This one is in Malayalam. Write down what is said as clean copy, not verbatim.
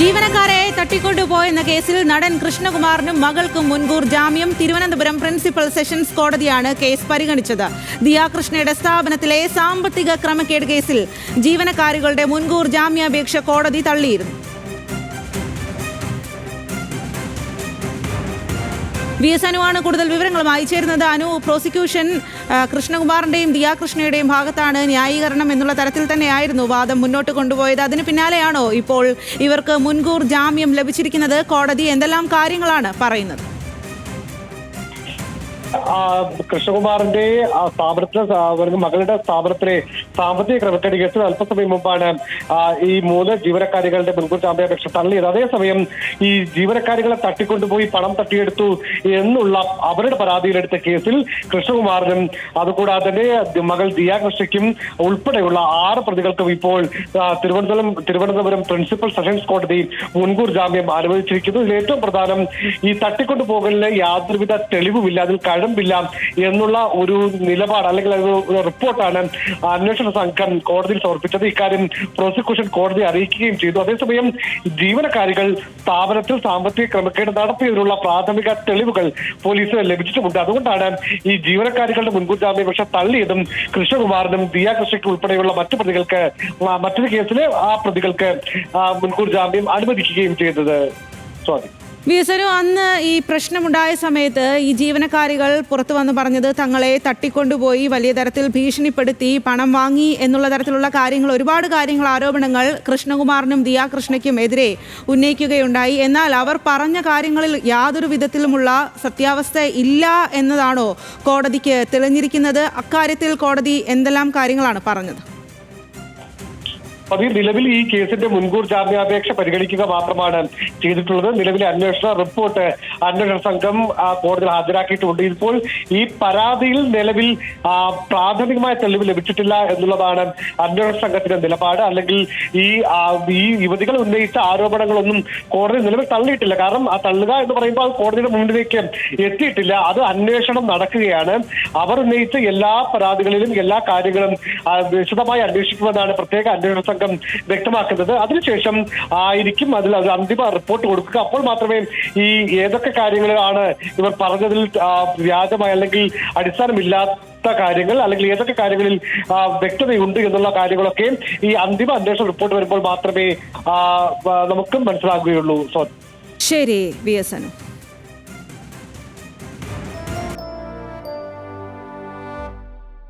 ജീവനക്കാരെ തട്ടിക്കൊണ്ടുപോയെന്ന കേസിൽ നടൻ കൃഷ്ണകുമാറിനും മകൾക്കും മുൻകൂർ ജാമ്യം. തിരുവനന്തപുരം പ്രിൻസിപ്പൽ സെഷൻസ് കോടതിയാണ് കേസ് പരിഗണിച്ചത്. ദിയാകൃഷ്ണയുടെ സ്ഥാപനത്തിലെ സാമ്പത്തിക ക്രമക്കേട് കേസിൽ ജീവനക്കാരികളുടെ മുൻകൂർ ജാമ്യാപേക്ഷ കോടതി തള്ളിയിരുന്നു. VS അനുവാണ് കൂടുതൽ വിവരങ്ങളുമായി ചേരുന്നത്. അനു, പ്രോസിക്യൂഷൻ കൃഷ്ണകുമാറിന്റെയും ദിയാകൃഷ്ണയുടെയും ഭാഗത്താണ് ന്യായീകരണം എന്നുള്ള തരത്തിൽ തന്നെയായിരുന്നു വാദം മുന്നോട്ട് കൊണ്ടുപോയത്. അതിന് പിന്നാലെയാണോ ഇപ്പോൾ ഇവർക്ക് മുൻകൂർ ജാമ്യം ലഭിച്ചിരിക്കുന്നത്? കോടതി എന്തെല്ലാം കാര്യങ്ങളാണ് പറയുന്നത്? കൃഷ്ണകുമാറിന്റെ സ്ഥാപനത്തിലെ മകളുടെ സ്ഥാപനത്തിലെ സാമ്പത്തിക ക്രമക്കേട് കേസിൽ അല്പസമയം മുമ്പാണ് ഈ 3 ജീവനക്കാരികളുടെ മുൻകൂർ ജാമ്യാപേക്ഷ തള്ളിയത്. അതേസമയം ഈ ജീവനക്കാരികളെ തട്ടിക്കൊണ്ടുപോയി പണം തട്ടിയെടുത്തു എന്നുള്ള അവരുടെ പരാതിയിലെടുത്ത കേസിൽ കൃഷ്ണകുമാറിനും അതുകൂടാതെ തന്നെ മകൾ ദിയാകൃഷ്ണയ്ക്കും ഉൾപ്പെടെയുള്ള 6 പ്രതികൾക്കും ഇപ്പോൾ തിരുവനന്തപുരം പ്രിൻസിപ്പൽ സെഷൻസ് കോടതി മുൻകൂർ ജാമ്യം അനുവദിച്ചിരിക്കുന്നു. ഇതിൽ ഏറ്റവും പ്രധാനം ഈ തട്ടിക്കൊണ്ടുപോകലിന് യാതൊരുവിധ തെളിവുമില്ല, അതിൽ കഴമ്പില്ല എന്നുള്ള ഒരു നിലപാട് അല്ലെങ്കിൽ ഒരു റിപ്പോർട്ടാണ് അന്വേഷണ സംഘം കോടതിയിൽ സമർപ്പിച്ചത്. ഇക്കാര്യം പ്രോസിക്യൂഷൻ കോടതിയെ അറിയിക്കുകയും ചെയ്തു. അതേസമയം ജീവനക്കാരികൾ സ്ഥാപനത്തിൽ സാമ്പത്തിക ക്രമക്കേട് നടത്തിയതിനുള്ള പ്രാഥമിക തെളിവുകൾ പോലീസിന് ലഭിച്ചിട്ടുമുണ്ട്. അതുകൊണ്ടാണ് ഈ ജീവനക്കാരികളുടെ മുൻകൂർ ജാമ്യാപേക്ഷ തള്ളിയതും കൃഷ്ണകുമാറിനും ദിയാകൃഷ്ണയ്ക്കും ഉൾപ്പെടെയുള്ള മറ്റൊരു കേസിലെ ആ പ്രതികൾക്ക് മുൻകൂർ ജാമ്യം അനുവദിക്കുകയും ചെയ്തത്. സ്വാതി, VS അനു, അന്ന് ഈ പ്രശ്നമുണ്ടായ സമയത്ത് ഈ ജീവനക്കാരികൾ പുറത്തു വന്ന് പറഞ്ഞത് തങ്ങളെ തട്ടിക്കൊണ്ടുപോയി വലിയ തരത്തിൽ ഭീഷണിപ്പെടുത്തി പണം വാങ്ങി എന്നുള്ള തരത്തിലുള്ള കാര്യങ്ങൾ, ഒരുപാട് കാര്യങ്ങൾ, ആരോപണങ്ങൾ കൃഷ്ണകുമാറിനും ദിയാകൃഷ്ണയ്ക്കും എതിരെ ഉന്നയിക്കുകയുണ്ടായി. എന്നാൽ അവർ പറഞ്ഞ കാര്യങ്ങളിൽ യാതൊരു വിധത്തിലുമുള്ള സത്യാവസ്ഥ ഇല്ല എന്നതാണോ കോടതിക്ക് തെളിഞ്ഞിരിക്കുന്നത്? അക്കാര്യത്തിൽ കോടതി എന്തെല്ലാം കാര്യങ്ങളാണ് പറഞ്ഞത്? നിലവിൽ ഈ കേസിന്റെ മുൻകൂർ ജാമ്യാപേക്ഷ പരിഗണിക്കുക മാത്രമാണ് ചെയ്തിട്ടുള്ളത്. നിലവിലെ അന്വേഷണ റിപ്പോർട്ട് അന്വേഷണ സംഘം കോടതിയിൽ ഹാജരാക്കിയിട്ടുണ്ട്. ഇപ്പോൾ ഈ പരാതിയിൽ നിലവിൽ പ്രാഥമികമായ തെളിവ് ലഭിച്ചിട്ടില്ല എന്നുള്ളതാണ് അന്വേഷണ സംഘത്തിന്റെ നിലപാട്. അല്ലെങ്കിൽ ഈ യുവതികൾ ഉന്നയിച്ച ആരോപണങ്ങളൊന്നും കോടതി നിലവിൽ തള്ളിയിട്ടില്ല. കാരണം ആ തള്ളുക എന്ന് പറയുമ്പോൾ അത് കോടതിയുടെ മുന്നിലേക്ക് എത്തിയിട്ടില്ല. അത് അന്വേഷണം നടക്കുകയാണ്. അവർ ഉന്നയിച്ച എല്ലാ പരാതികളിലും എല്ലാ കാര്യങ്ങളും വിശദമായി അന്വേഷിക്കുമെന്നാണ് പ്രത്യേക അന്വേഷണ സംഘം വ്യക്തമാക്കുന്നത്. അതിനുശേഷം ആയിരിക്കും അതിൽ അന്തിമ റിപ്പോർട്ട് കൊടുക്കുക. അപ്പോൾ മാത്രമേ ഈ ഏതൊക്കെ കാര്യങ്ങളിലാണ് ഇവർ പറഞ്ഞതിൽ വ്യാജമായ അല്ലെങ്കിൽ അടിസ്ഥാനമില്ലാത്ത കാര്യങ്ങൾ അല്ലെങ്കിൽ ഏതൊക്കെ കാര്യങ്ങളിൽ വ്യക്തതയുണ്ട് എന്നുള്ള കാര്യങ്ങളൊക്കെ ഈ അന്തിമ അന്വേഷണ റിപ്പോർട്ട് വരുമ്പോൾ മാത്രമേ നമുക്ക് മനസ്സിലാകുകയുള്ളൂ. ശരി, VS അനു.